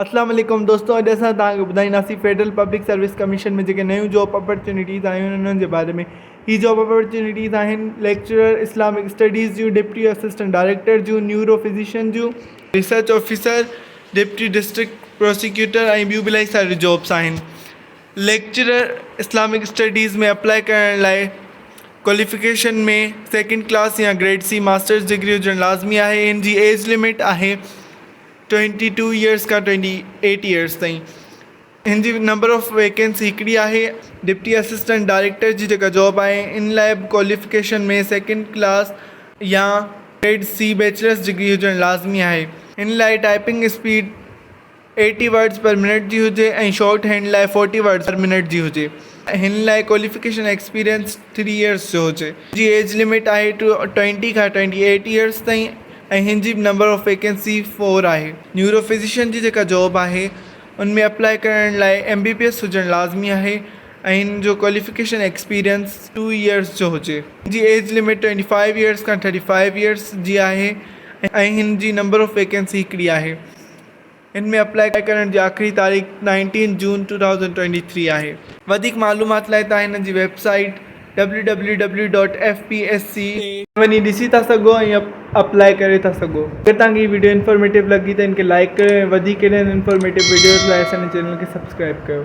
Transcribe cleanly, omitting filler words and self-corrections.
अस्सलाम वालेकुम दोस्तों, अॼु असां तव्हांखे ॿुधाईंदासीं फेडरल पब्लिक सर्विस कमीशन में जेके नयूं जॉब अपॉर्चुनिटीज़ आहियूं आहिनि उन्हनि जे बारे में। ही जॉब अपॉर्चुनिटीज़ आहिनि लेक्चरर इस्लामिक स्टडीज़ जूं, डिप्टी असिस्टेंट डायरेक्टर जूं, न्यूरो फिजिशियन जूं, research officer, deputy district prosecutor ऐं ॿियूं बि इलाही सारी जॉब्स आहिनि। लेक्चरर इस्लामिक स्टडीज़ में अप्लाई करण लाइ क्वालिफिकेशन में सेकेंड क्लास या ग्रेड सी मास्टर्स डिग्री हुजणु लाज़मी आहे। हिन जी एज लिमिट आहे 22 ईयर्स का 28 ईयर्स ताईं। हिन जी नंबर ऑफ़ वैकेंसी हिकिड़ी आहे। डिप्टी असिस्टेंट डायरेक्टर जी जेका जॉब आहे इन लाइ क्वालिफिकेशन में सेकेंड क्लास या ग्रेड सी बैचलर्स डिग्री हुजणु लाज़मी आहे। हिन लाइ typing speed 80 words per minute जी हुजे ऐं शॉर्ट हैंड लाइ 40 वर्ड्स पर मिनट जी हुजे। हिन लाइ क्वालिफिकेशन एक्सपीरियंस 3 ईयर्स जो हुजे। जी एज लिमिट आहे 20 खां 28 ईयर्स ताईं ऐं हिन जी नंबर ऑफ़ वैकेंसी 4 आहे। न्यूरो फिजिशियन जी जेका जॉब आहे उनमें अप्लाई करण लाइ MBBS हुजणु लाज़मी आहे ऐं हिन जो क्वालिफिकेशन एक्सपीरियंस 2 ईयर्स जो हुजे। जी एज लिमिट 25 ईयर्स खां 35 ईयर्स जी आहे ऐं हिन जी नंबर ऑफ़ वैकेंसी हिकिड़ी आहे। हिन में अप्लाई करण जी आख़िरी तारीख़ 19 जून 2023 आहे। वधीक मालूमात लाइ तव्हां हिन जी वेबसाइट www.fpsc वञी ॾिसी था सघो ऐं अप्लाई करे था सघो। अगरि तव्हांखे हीअ वीडियो इंफॉर्मेटिव लॻी त इनखे लाइक कयो ऐं वधीक इन्फॉर्मेटिव वीडियोज़ लाइ असांजे चैनल खे सब्सक्राइब कयो।